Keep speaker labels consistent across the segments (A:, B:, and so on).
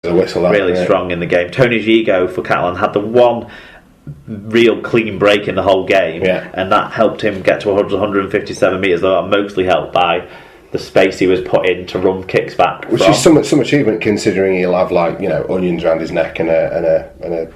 A: The whistle,
B: really strong in the game. Tony Gigo for Catalan had the one real clean break in the whole game, and that helped him get to 157 metres, though mostly helped by the space he was put in to run kicks back.
A: Which is some achievement, considering he'll have onions around his neck and a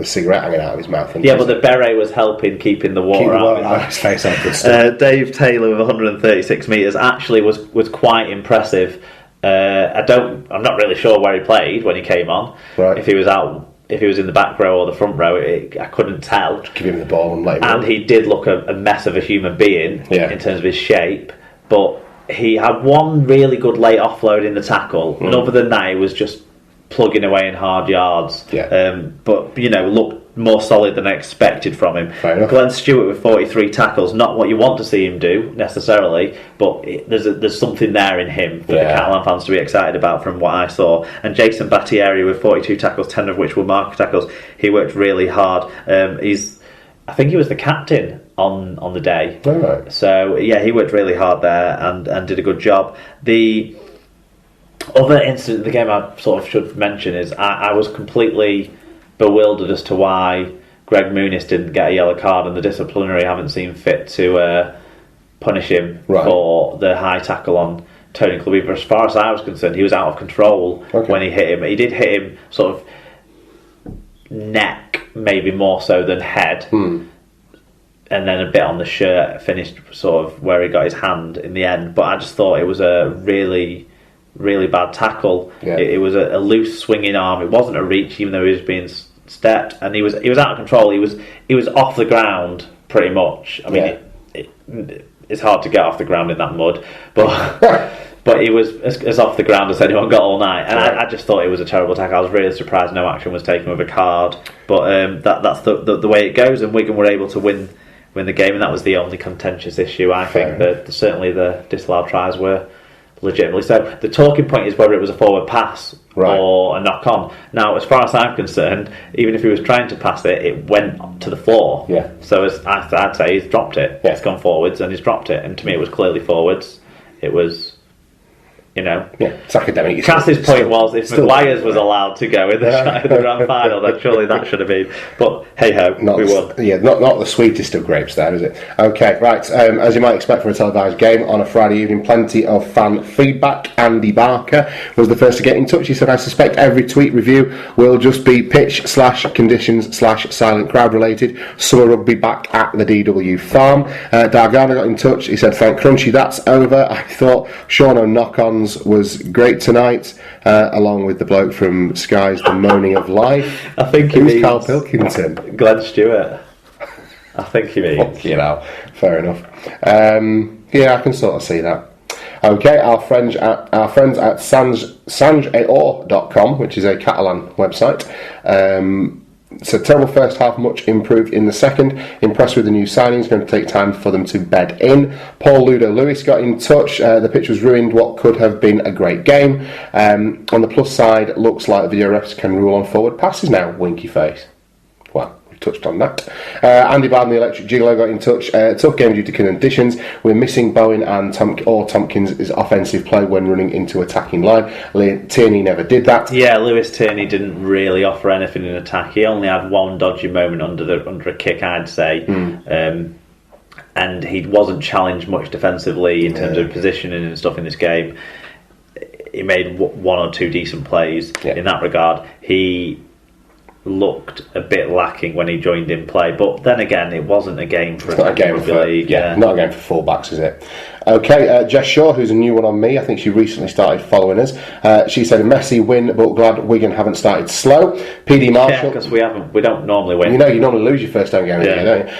A: cigarette hanging out of his mouth.
B: But the beret was helping keeping the water out of his face. Dave Taylor with 136 metres actually was quite impressive. I'm not really sure where he played when he came on.
A: Right.
B: If he was in the back row or the front row, I couldn't tell.
A: Just give him the ball and let him
B: And he did look a mess of a human being in terms of his shape, but he had one really good late offload in the tackle, and other than that, he was just plugging away in hard yards. But looked more solid than I expected from him. Glenn Stewart with 43 tackles, not what you want to see him do necessarily, but there's something there in him for the Catalan fans to be excited about from what I saw. And Jason Battieri with 42 tackles, 10 of which were marker tackles. He worked really hard. I think he was the captain on the day.
A: Right.
B: So he worked really hard there and did a good job. The other incident of the game I sort of should mention is I was completely bewildered as to why Greg Muniz didn't get a yellow card, and the disciplinary haven't seen fit to punish him for the high tackle on Tony Clubby. But as far as I was concerned, he was out of control when he hit him. He did hit him sort of neck, maybe more so than head, and then a bit on the shirt, finished sort of where he got his hand in the end. But I just thought it was a really, really bad tackle. It was a loose swinging arm. It wasn't a reach, even though he was being stepped, and he was out of control. He was off the ground pretty much. I mean, it's hard to get off the ground in that mud, but he was as off the ground as anyone got all night. And I just thought it was a terrible tackle. I was really surprised no action was taken with a card. But that's the way it goes, and Wigan were able to win the game, and that was the only contentious issue. I think that certainly the disallowed tries were legitimately so. The talking point is whether it was a forward pass or a knock on. Now, as far as I'm concerned, even if he was trying to pass it, it went to the floor. So I'd say he's dropped it. It's gone forwards and he's dropped it, and to me it was clearly forwards. It was,
A: it's academic.
B: Cass's point was, if Maguire's was allowed to go in the grand final, then surely that should have been. But hey ho, we won.
A: Not the sweetest of grapes there, is it? Okay, right. As you might expect from a televised game on a Friday evening, plenty of fan feedback. Andy Barker was the first to get in touch. He said, "I suspect every tweet review will just be pitch/conditions/silent crowd related. Summer rugby back at the DW farm." Dargana got in touch. He said, "Thank Crunchy, that's over. I thought Sean O'Knock-ons was great tonight, along with the bloke from Sky's The Moaning of Life."
B: I think
A: who's Carl Pilkington?
B: Glenn Stewart. I think he means.
A: Fair enough. I can sort of see that. Okay, our friends at sangeor.com, which is a Catalan website. So terrible first half, much improved in the second. Impressed with the new signings, going to take time for them to bed in. Paul Ludo Lewis got in touch. The pitch was ruined what could have been a great game. On the plus side, looks like the video refs can rule on forward passes now. Winky face. Well, we've touched on that. Andy Barden, the Electric Gigolo, got in touch. Tough game due to conditions. We're missing Bowen and Tompkins' offensive play when running into attacking line. Tierney never did that.
B: Lewis Tierney didn't really offer anything in attack. He only had one dodgy moment under a kick, I'd say. And he wasn't challenged much defensively in terms of positioning and stuff in this game. He made one or two decent plays in that regard. He looked a bit lacking when he joined in play, but then again, it wasn't a game for
A: not a game for league. Not a game for fullbacks, is it? Okay, Jess Shaw, who's a new one on me, I think she recently started following us. She said a messy win, but glad Wigan haven't started slow. PD Marshall,
B: because we don't normally win.
A: You normally lose your first home game, don't you?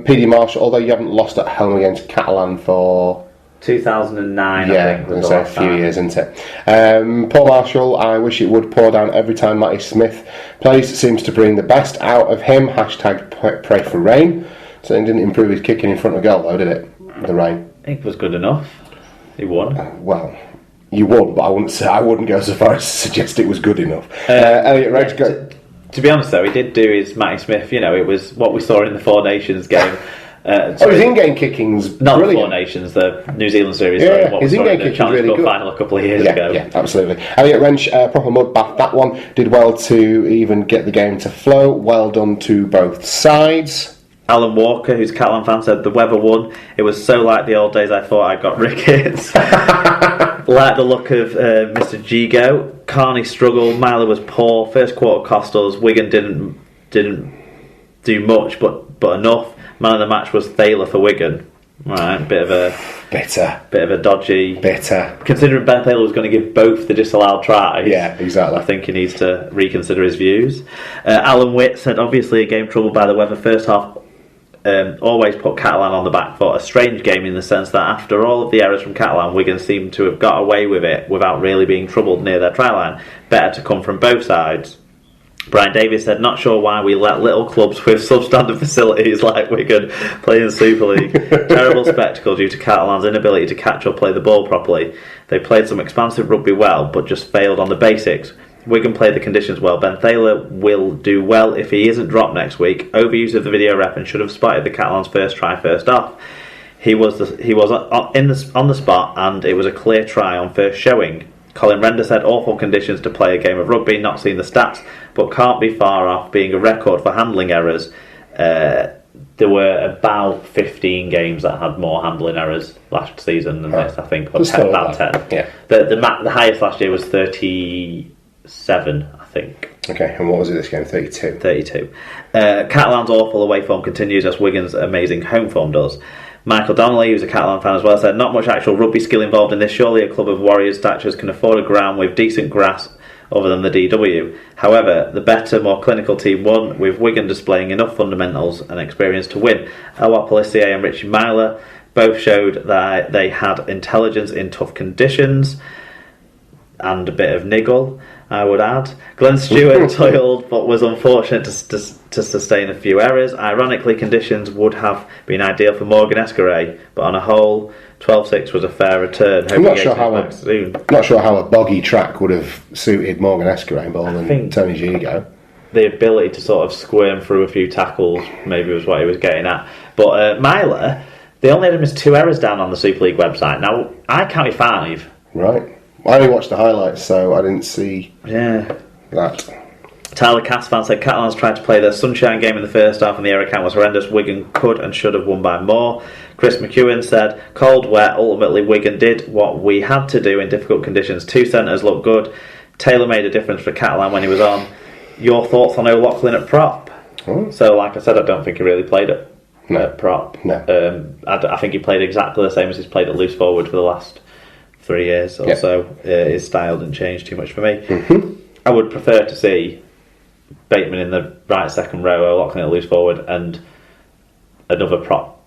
A: PD Marshall, although you haven't lost at home against Catalan for
B: 2009, I think.
A: Was a few years, isn't it? Paul Marshall, I wish it would pour down every time Matty Smith plays. Seems to bring the best out of him. # pray for rain. So it didn't improve his kicking in front of goal, though, did it? The rain.
B: I think it was good enough. He won.
A: Well, you won, but I wouldn't go so far as to suggest it was good enough. Elliot Regg's got.
B: To be honest, though, he did do his Matty Smith. It was what we saw in the Four Nations game.
A: His in-game kicking's
B: not
A: brilliant.
B: the Four Nations, the New Zealand series.
A: Yeah, his in-game kicking's really good.
B: Final a couple of years ago.
A: Yeah, absolutely. Elliot Wrench, proper mud bath. That one did well to even get the game to flow. Well done to both sides.
B: Alan Walker, who's a Catalan fan, said the weather won. It was so like the old days I thought I got rickets. Like the look of Mr. Gigo. Carney struggled. Myler was poor. First quarter cost us. Wigan didn't do much, but enough. Man of the match was Thaler for Wigan. Right, bit of a dodgy.
A: Bitter.
B: Considering Ben Thaler was going to give both the disallowed tries.
A: Yeah, exactly.
B: I think he needs to reconsider his views. Alan Witt said, obviously a game troubled by the weather. First half always put Catalan on the back foot. A strange game in the sense that after all of the errors from Catalan, Wigan seemed to have got away with it without really being troubled near their try line. Better to come from both sides. Brian Davies said, not sure why we let little clubs with substandard facilities like Wigan play in Super League. Terrible spectacle due to Catalan's inability to catch or play the ball properly. They played some expansive rugby well, but just failed on the basics. Wigan played the conditions well. Ben Thaler will do well if he isn't dropped next week. Overuse of the video rep and should have spotted the Catalans' first try first off. He was on the spot, and it was a clear try on first showing. Colin Render said awful conditions to play a game of rugby, not seen the stats, but can't be far off being a record for handling errors. There were about 15 games that had more handling errors last season than this, I think. About 10.
A: Yeah.
B: The highest last year was 37, I think.
A: Okay, and what was it this game? 32?
B: 32. Catalan's awful away form continues as Wigan's amazing home form does. Michael Donnelly, who's a Catalan fan as well, said, not much actual rugby skill involved in this. Surely a club of Warriors statures can afford a ground with decent grass other than the DW. However, the better, more clinical team won, with Wigan displaying enough fundamentals and experience to win. Elwar Pelissier and Richie Myler both showed that they had intelligence in tough conditions and a bit of niggle, I would add. Glenn Stewart toiled but was unfortunate to sustain a few errors. Ironically, conditions would have been ideal for Morgan Escaray, but on a whole, 12-6 was a fair return.
A: I'm not sure how a boggy track would have suited Morgan Escaray more than Tony Gigo.
B: The ability to sort of squirm through a few tackles maybe was what he was getting at. But Myler, they only had him as 2 errors down on the Super League website. Now, I counted 5.
A: Right. I only watched the highlights, so I didn't see that.
B: Tyler Cassvan said Catalans tried to play their sunshine game in the first half and the error count was horrendous. Wigan could and should have won by more. Chris McEwen said, cold, wet, ultimately Wigan did what we had to do in difficult conditions. 2 centres looked good. Taylor made a difference for Catalan when he was on. Your thoughts on O'Loughlin at prop? So, like I said, I don't think he really played at prop.
A: No.
B: I think he played exactly the same as he's played at loose forward for the last 3 years or so. His style didn't change too much for me.
A: Mm-hmm.
B: I would prefer to see Bateman in the right second row, O'Loughlin at loose forward, and another prop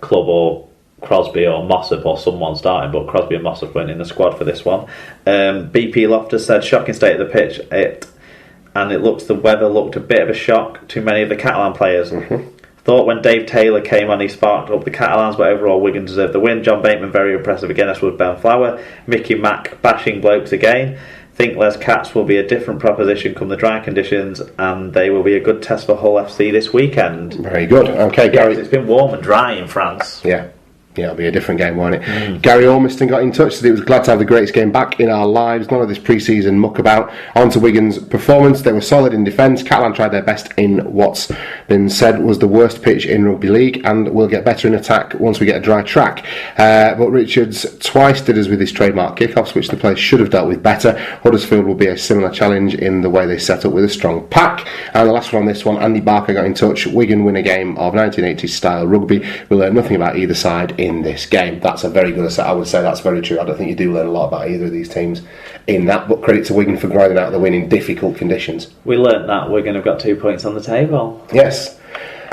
B: club or Crosby or Mossop or someone starting, but Crosby and Mossop weren't in the squad for this one. BP Loftus said shocking state of the pitch, the weather looked a bit of a shock to many of the Catalan players.
A: Mm-hmm.
B: Thought when Dave Taylor came on he sparked up the Catalans, but overall Wigan deserved the win. John Bateman very impressive again, as was Ben Flower. Mickey Mack bashing blokes again. Think Les Cats will be a different proposition come the dry conditions, and they will be a good test for Hull FC this weekend.
A: Very good. Okay, Gary.
B: It's been warm and dry in France.
A: Yeah, it'll be a different game, won't it? Gary Ormiston got in touch, said he was glad to have the greatest game back in our lives. None of this pre-season muck about. On to Wigan's performance. They were solid in defence. Catalan tried their best in what's been said was the worst pitch in rugby league, and will get better in attack once we get a dry track. But Richards twice did us with his trademark kickoffs, which the players should have dealt with better. Huddersfield will be a similar challenge in the way they set up with a strong pack. And the last one on this one, Andy Barker got in touch. Wigan win a game of 1980s style rugby. We learn nothing about either side in this game. That's a very good assessment. I would say that's very true. I don't think you do learn a lot about either of these teams in that, but credit to Wigan for grinding out the win in difficult conditions.
B: We learnt that Wigan have got 2 points on the table.
A: Yes.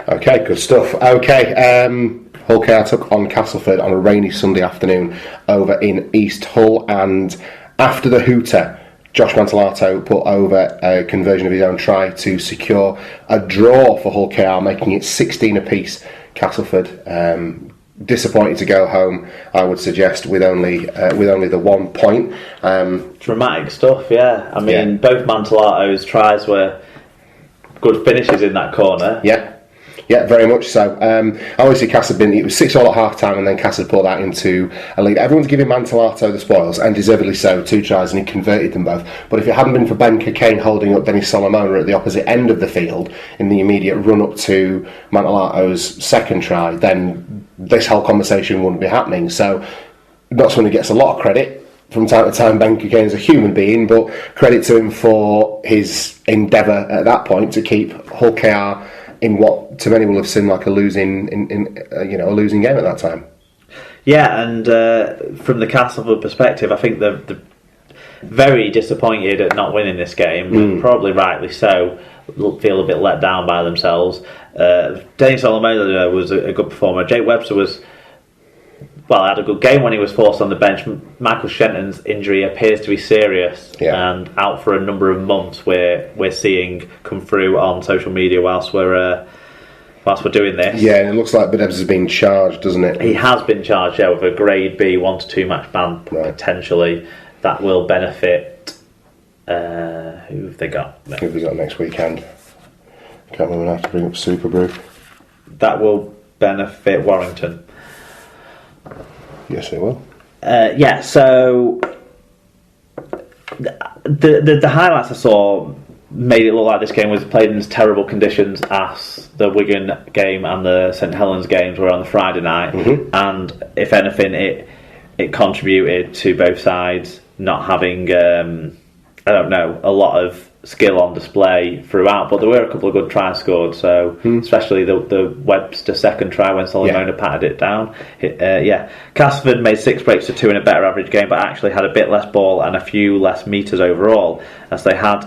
A: Okay, good stuff. Okay, Hull KR took on Castleford on a rainy Sunday afternoon over in East Hull, and after the hooter, Josh Mantellato put over a conversion of his own try to secure a draw for Hull KR, making it 16 apiece. Castleford disappointed to go home, I would suggest, with only the 1 point.
B: Dramatic stuff, yeah. I mean, both Mantellato's tries were good finishes in that corner.
A: Yeah. Yeah, very much so. Obviously, Cass had it was 6-all at half time, and then Cass had pulled out into a lead. Everyone's giving Mantellato the spoils, and deservedly so, 2 tries, and he converted them both. But if it hadn't been for Ben Cockayne holding up Dennis Solomona at the opposite end of the field in the immediate run up to Mantellato's second try, then this whole conversation wouldn't be happening. So, not someone who gets a lot of credit. From time to time, Ben Cockayne is a human being, but credit to him for his endeavour at that point to keep Hull KR in what to many will have seemed like a losing a losing game at that time.
B: Yeah, and from the Castleford perspective, I think they're very disappointed at not winning this game, probably rightly so. Feel a bit let down by themselves. Dennis Solomona was a good performer. Jake Webster had a good game when he was forced on the bench. Michael Shenton's injury appears to be serious and out for a number of months. We're seeing come through on social media whilst we're doing this.
A: Yeah, and it looks like Bedebs has been charged, doesn't it?
B: He has been charged, with a grade B 1 to 2 match ban potentially. That will benefit. Who have they got?
A: Who have they got next weekend? Can't remember. I have to bring up Super Brew.
B: That will benefit Warrington.
A: Yes, it will.
B: So the highlights I saw made it look like this game was played in as terrible conditions as the Wigan game and the St Helens games were on the Friday night, and if anything, it contributed to both sides not having a lot of skill on display throughout, but there were a couple of good tries scored, so especially the Webster second try when Solomona patted it down. Castleford made 6 breaks to 2 in a better average game, but actually had a bit less ball and a few less metres overall, as they had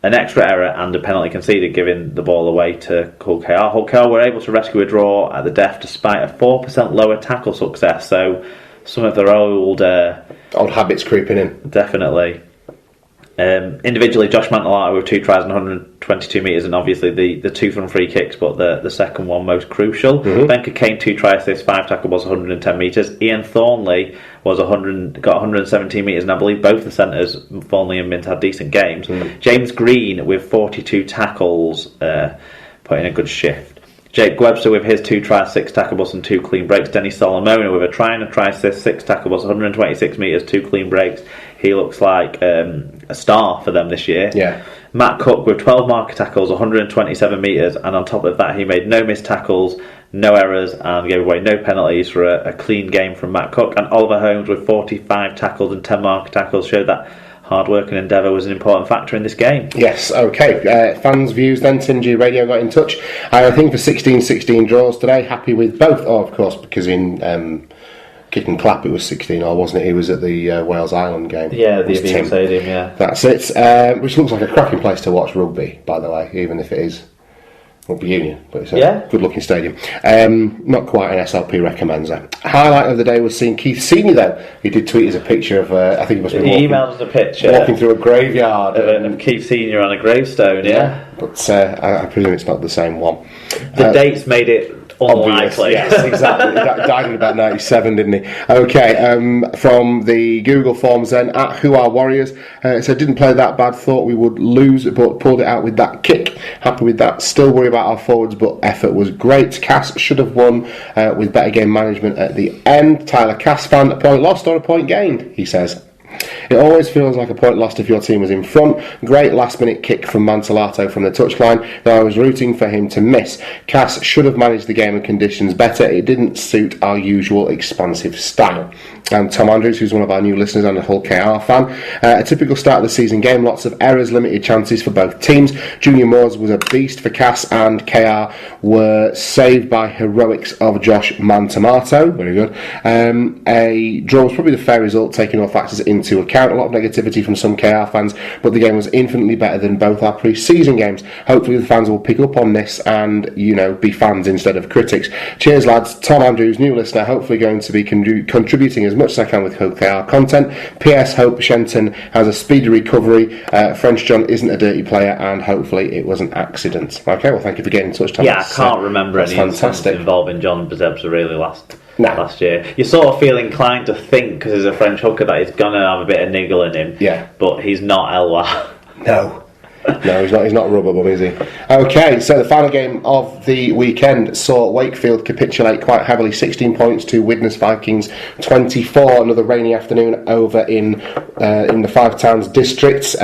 B: an extra error and a penalty conceded, giving the ball away to Hull KR. Hull KR were able to rescue a draw at the death despite a 4% lower tackle success, so some of their old
A: habits creeping in.
B: Definitely. Individually, Josh Mantellato with 2 tries and 122 metres, and obviously the 2 from free kicks, but the second one most crucial. Ben Cockayne 2 tries, 5 tackle balls, 110 metres. Ian Thornley got 117 metres, and I believe both the centres, Thornley and Mint, had decent games. James Green with 42 tackles, put in a good shift. Jake Webster with his 2 tries, 6 tackle balls and 2 clean breaks. Dennis Solomona with a try and a try assist, 6 tackle balls, 126 metres, 2 clean breaks. He looks like a star for them this year.
A: Yeah.
B: Matt Cook with 12 marker tackles, 127 metres, and on top of that he made no missed tackles, no errors, and gave away no penalties for a clean game from Matt Cook. And Oliver Holmes with 45 tackles and 10 marker tackles showed that hard work and endeavour was an important factor in this game.
A: Yes, okay. Fans' views then. Tingy Radio got in touch. I think for 16-16 draws today, happy with both. Oh, of course, because in Kick and Clap it was 16-all, wasn't it? He was at the Wales Island game.
B: Yeah, the Aviva Stadium, yeah.
A: That's it. Which looks like a cracking place to watch rugby, by the way, even if it is rugby union, but it's a good looking stadium. Not quite an SLP recommends it. Highlight of the day was seeing Keith Senior though. He did tweet us a picture of I think he must be
B: emailed us a picture
A: walking through a graveyard
B: of Keith Senior on a gravestone.
A: But I presume it's not the same one.
B: The dates made it unlikely.
A: Yes, exactly. He died in about 97, didn't he? Okay, from the Google Forms then, at Who Are Warriors, so didn't play that bad, thought we would lose, but pulled it out with that kick. Happy with that. Still worry about our forwards, but effort was great. Cass should have won with better game management at the end. Tyler Cass fan, a point lost or a point gained, he says. It always feels like a point lost if your team was in front. Great last minute kick from Mantellato from the touchline, though I was rooting for him to miss. Cass should have managed the game and conditions better. It didn't suit our usual expansive style. And Tom Andrews, who's one of our new listeners and a Hull KR fan, a typical start of the season game, lots of errors, limited chances for both teams. Junior Moores was a beast for Cass, and KR were saved by heroics of Josh Mantellato. Very good. A draw was probably the fair result, taking all factors into account. A lot of negativity from some KR fans, but the game was infinitely better than both our pre-season games. Hopefully the fans will pick up on this and, be fans instead of critics. Cheers, lads. Tom Andrews, new listener, hopefully going to be contributing as much as I can with Hull KR content. P.S. Hope Shenton has a speedy recovery. French John isn't a dirty player, and hopefully it was an accident. Okay, well, thank you for getting in touch, Tom.
B: Yeah, I can't remember any incidents involving John Bezebza really last year. You sort of feel inclined to think, because he's a French hooker, that he's going to have a bit of niggle in him.
A: Yeah.
B: But he's not Elwa.
A: No. No, he's not. He's not a rubber bum, is he? Okay, so the final game of the weekend saw Wakefield capitulate quite heavily, 16 points to Widnes Vikings 24. Another rainy afternoon over in the Five Towns districts.